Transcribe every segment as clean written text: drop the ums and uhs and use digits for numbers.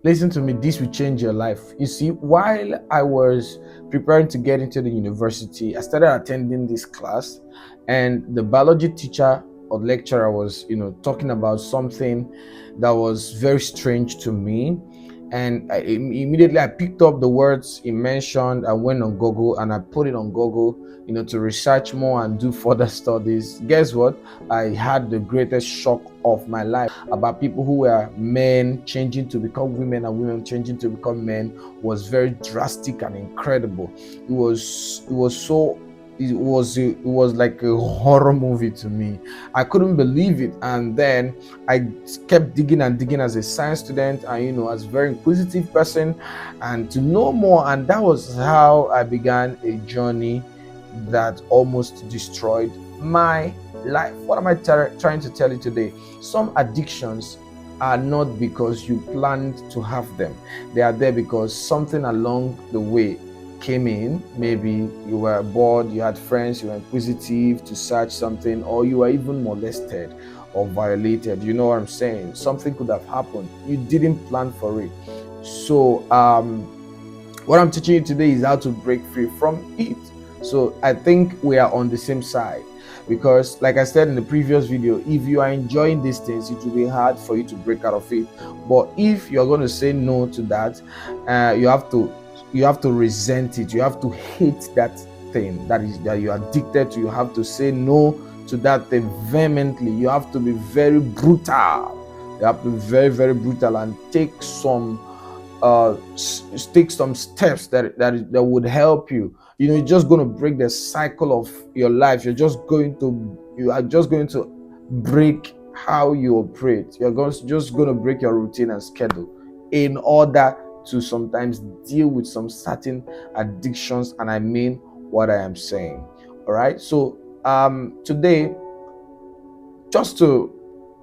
Listen to me, this will change your life. You see, while I was preparing to get into the university, I started attending this class, and the biology teacher or lecturer was, talking about something that was very strange to me. And immediately I picked up the words he mentioned. I went on Google and I put it on Google, to research more and do further studies. Guess what? I had the greatest shock of my life about people who were men changing to become women and women changing to become men. Was very drastic and incredible. It was like a horror movie to me. I couldn't believe it. And then I kept digging and digging as a science student, and as a very inquisitive person, and to know more. And that was how I began a journey that almost destroyed my life. What am I trying to tell you today? Some addictions are not because you planned to have them. They are there because something along the way came in. Maybe you were bored, you had friends, you were inquisitive to search something, or you were even molested or violated. You know what I'm saying? Something could have happened. You didn't plan for it. So what I'm teaching you today is how to break free from it. So I think we are on the same side, because like I said in the previous video, if you are enjoying these things, it will be hard for you to break out of it. But if you're going to say no to that, you have to resent it. You have to hate that thing that you're addicted to. You have to say no to that thing vehemently. You have to be very brutal. You have to be very, very brutal and take some steps that would help you. You're just going to break the cycle of your life. You are just going to break how you operate. Just going to break your routine and schedule in order to sometimes deal with some certain addictions. And I mean what I am saying. All right. So today, just to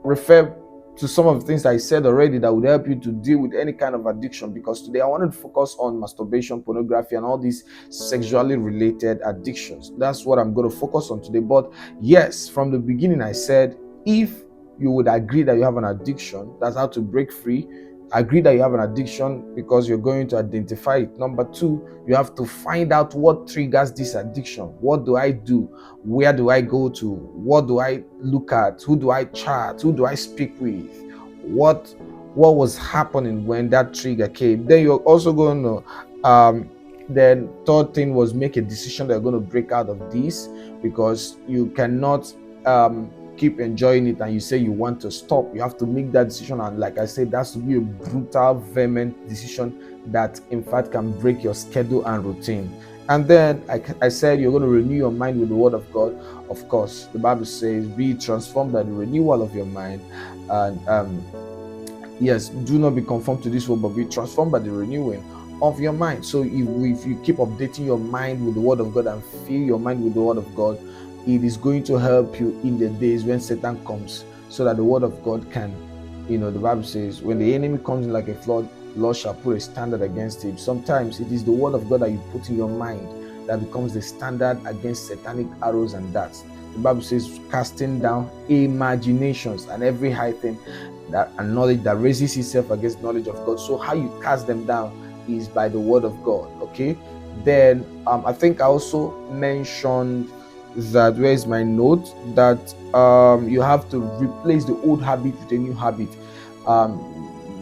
refer to some of the things I said already that would help you to deal with any kind of addiction, because today I wanted to focus on masturbation, pornography, and all these sexually related addictions. That's what I'm going to focus on today. But yes, from the beginning I said, if you would agree that you have an addiction, that's how to break free. Agree that you have an addiction, because you're going to identify it. Number two, you have to find out what triggers this addiction. What do I do? Where do I go to? What do I look at? Who do I chat? Who do I speak with? What was happening when that trigger came? Then you're also going to then third thing was make a decision that you're going to break out of this, because you cannot keep enjoying it and you say you want to stop. You have to make that decision, and like I said, that's to be a brutal, vehement decision that in fact can break your schedule and routine. And then I said you're going to renew your mind with the word of God. Of course, the Bible says, be transformed by the renewal of your mind. And yes, do not be conformed to this world, but be transformed by the renewing of your mind. So if you keep updating your mind with the word of God and fill your mind with the word of God, it is going to help you in the days when Satan comes, so that the word of God can, the Bible says, when the enemy comes in like a flood, the Lord shall put a standard against him. Sometimes it is the word of God that you put in your mind that becomes the standard against satanic arrows and darts. The Bible says, casting down imaginations and every high thing and knowledge that raises itself against knowledge of God. So how you cast them down is by the word of God. Okay. Then I think I also mentioned that, where is my note, that you have to replace the old habit with a new habit,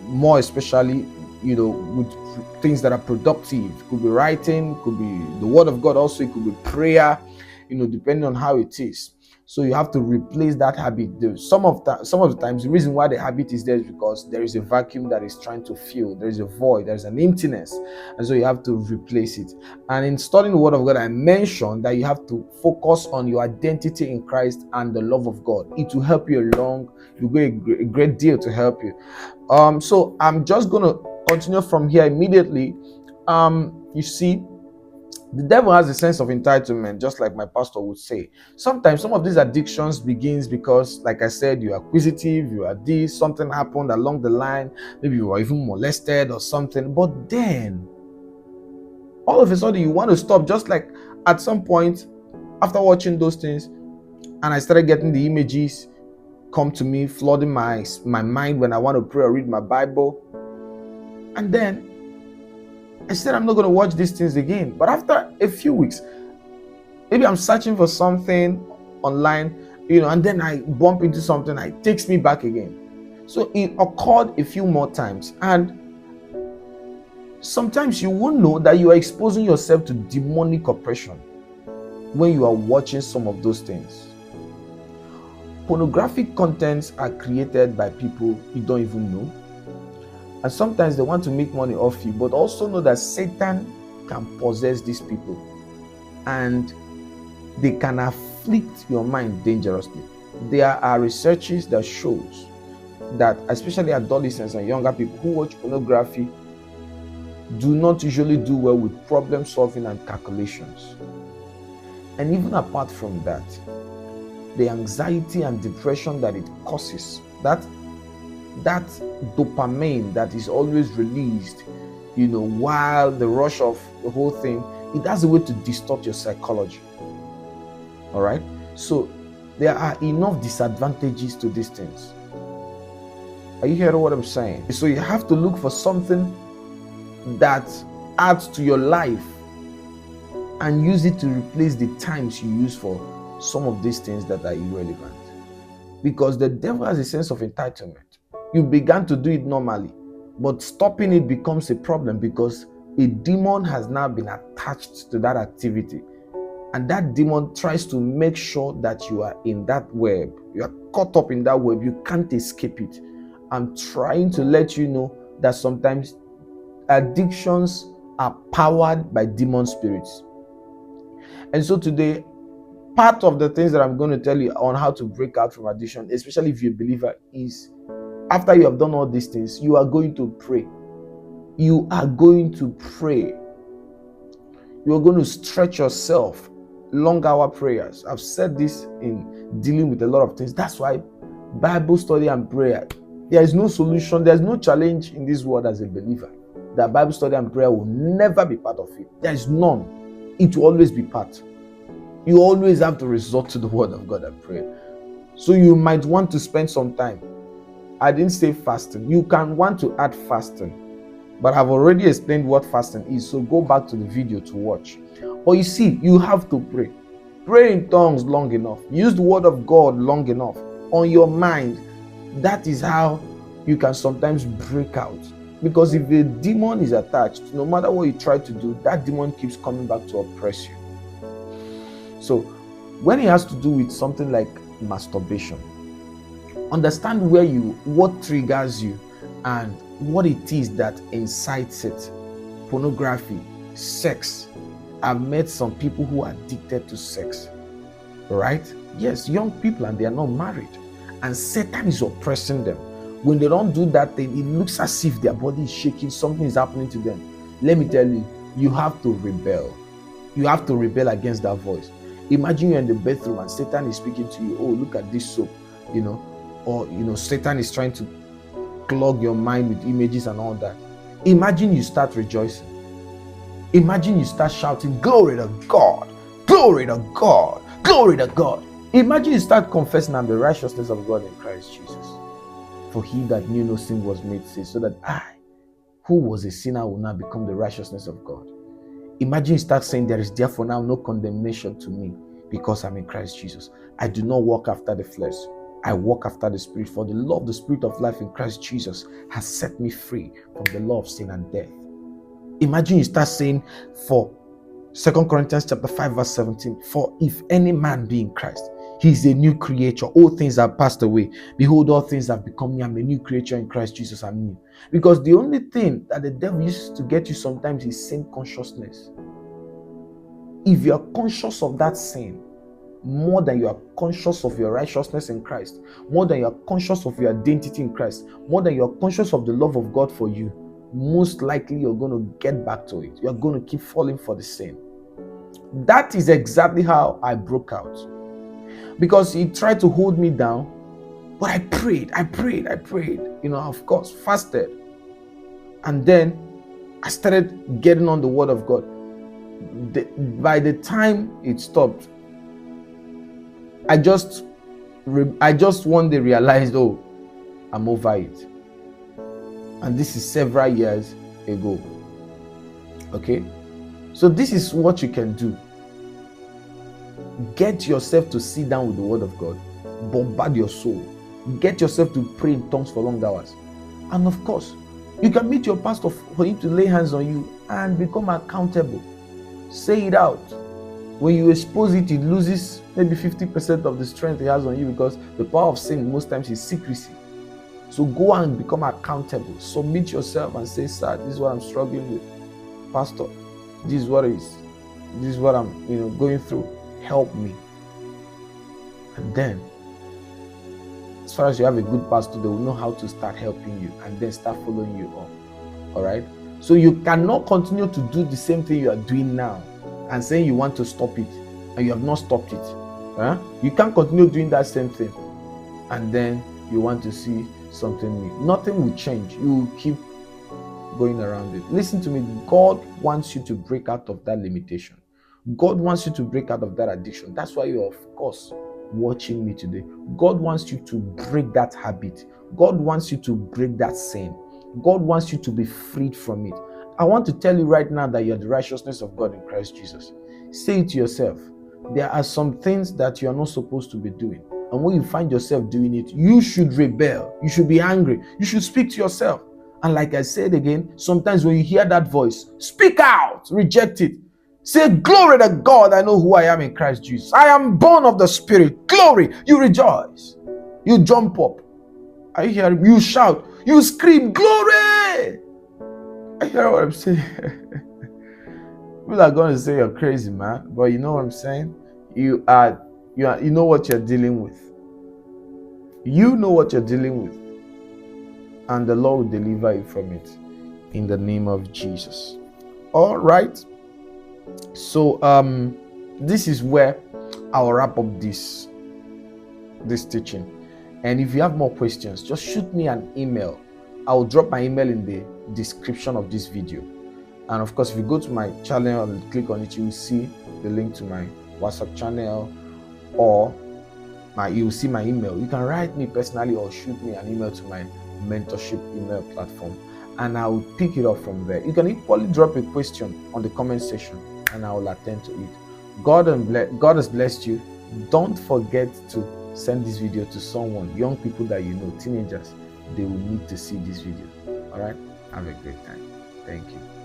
more especially with things that are productive. It could be writing, could be the word of God, also it could be prayer, depending on how it is. So you have to replace that habit. Some of the times, the reason why the habit is there is because there is a vacuum that is trying to fill. There is a void. There is an emptiness, and so you have to replace it. And in studying the Word of God, I mentioned that you have to focus on your identity in Christ and the love of God. It will help you along. It will go a great deal to help you. So I'm just gonna continue from here immediately. You see, the devil has a sense of entitlement, just like my pastor would say. Sometimes some of these addictions begins because, like I said, you are acquisitive, you are this, something happened along the line, maybe you were even molested or something, but then all of a sudden you want to stop. Just like at some point after watching those things, and I started getting the images come to me, flooding my mind when I want to pray or read my Bible. And then I said, I'm not going to watch these things again. But after a few weeks, maybe I'm searching for something online, and then I bump into something, it takes me back again. So it occurred a few more times. And sometimes you won't know that you are exposing yourself to demonic oppression when you are watching some of those things. Pornographic contents are created by people you don't even know. And sometimes they want to make money off you, but also know that Satan can possess these people and they can afflict your mind dangerously. There are researches that shows that especially adolescents and younger people who watch pornography do not usually do well with problem solving and calculations. And even apart from that, the anxiety and depression that it causes, that dopamine that is always released, while the rush of the whole thing, it has a way to distort your psychology. All right? So there are enough disadvantages to these things. Are you hearing what I'm saying? So you have to look for something that adds to your life and use it to replace the times you use for some of these things that are irrelevant. Because the devil has a sense of entitlement. You began to do it normally, but stopping it becomes a problem because a demon has now been attached to that activity. And that demon tries to make sure that you are in that web. You are caught up in that web. You can't escape it. I'm trying to let you know that sometimes addictions are powered by demon spirits. And so today, part of the things that I'm going to tell you on how to break out from addiction, especially if you're a believer, is after you have done all these things, you are going to pray. You are going to pray. You are going to stretch yourself. Long hour prayers. I've said this in dealing with a lot of things. That's why Bible study and prayer, there is no solution, there's no challenge in this world as a believer that Bible study and prayer will never be part of it. There is none. It will always be part. You always have to resort to the word of God and pray. So you might want to spend some time. I didn't say fasting. You can want to add fasting, but I've already explained what fasting is. So go back to the video to watch. But you see, you have to pray. Pray in tongues long enough. Use the word of God long enough on your mind. That is how you can sometimes break out. Because if a demon is attached, no matter what you try to do, that demon keeps coming back to oppress you. So when it has to do with something like masturbation, understand what triggers you and what it is that incites it. Pornography, sex. I've met some people who are addicted to sex, right? Yes, young people, and they are not married, and Satan is oppressing them. When they don't do that thing, it looks as if their body is shaking, something is happening to them. Let me tell you, you have to rebel. You have to rebel against that voice. Imagine you're in the bathroom and Satan is speaking to you. Oh, look at this soap, or Satan is trying to clog your mind with images and all that. Imagine you start rejoicing. Imagine you start shouting, glory to God, glory to God, glory to God. Imagine you start confessing, I'm the righteousness of God in Christ Jesus. For he that knew no sin was made sin, so that I, who was a sinner, will now become the righteousness of God. Imagine you start saying, there is therefore now no condemnation to me because I'm in Christ Jesus. I do not walk after the flesh. I walk after the Spirit, for the law of the Spirit of life in Christ Jesus has set me free from the law of sin and death. Imagine you start saying, for 2 Corinthians chapter 5 verse 17, for if any man be in Christ, he is a new creature. All things have passed away. Behold, all things have become new. I'm a new creature in Christ Jesus. I'm new. Because the only thing that the devil uses to get you sometimes is sin consciousness. If you are conscious of that sin, more than you are conscious of your righteousness in Christ, more than you are conscious of your identity in Christ, more than you are conscious of the love of God for you, most likely you're going to get back to it. You're going to keep falling for the sin. That is exactly how I broke out. Because he tried to hold me down, but I prayed, of course, fasted. And then I started getting on the word of God. By the time it stopped, I just one day realized, oh, I'm over it. And this is several years ago. Okay, so this is what you can do. Get yourself to sit down with the word of God, bombard your soul, get yourself to pray in tongues for long hours. And of course, you can meet your pastor for him to lay hands on you and become accountable. Say it out. When you expose it, it loses maybe 50% of the strength it has on you, because the power of sin most times is secrecy. So go and become accountable. Submit yourself and say, sir, this is what I'm struggling with. Pastor, this is what I'm going through. Help me. And then, as far as you have a good pastor, they will know how to start helping you and then start following you up. All right? So you cannot continue to do the same thing you are doing now and saying you want to stop it and you have not stopped it. You can't continue doing that same thing and then you want to see something new. Nothing will change. You will keep going around it. Listen to me. God wants you to break out of that limitation. God wants you to break out of that addiction. That's why you're, of course, watching me today. God wants you to break that habit. God wants you to break that sin. God wants you to be freed from it. I want to tell you right now that you're the righteousness of God in Christ Jesus. Say it to yourself. There are some things that you are not supposed to be doing. And when you find yourself doing it, you should rebel. You should be angry. You should speak to yourself. And like I said again, sometimes when you hear that voice, speak out, reject it. Say, glory to God, I know who I am in Christ Jesus. I am born of the Spirit. Glory. You rejoice. You jump up. I hear you shout. You scream, glory. I hear what I'm saying. People are going to say you're crazy, man. But you know what I'm saying? You know what you're dealing with. You know what you're dealing with. And the Lord will deliver you from it in the name of Jesus. All right. So this is where I'll wrap up this teaching. And if you have more questions, just shoot me an email. I'll drop my email in the description of this video. And of course, if you go to my channel and click on it, you will see the link to my WhatsApp channel, or you will see my email. You can write me personally or shoot me an email to my mentorship email platform, and I will pick it up from there. You can equally drop a question on the comment section and I will attend to it. God has blessed you. Don't forget to send this video to someone, young people that you know, teenagers. They will need to see this video. All right? Have a great time. Thank you.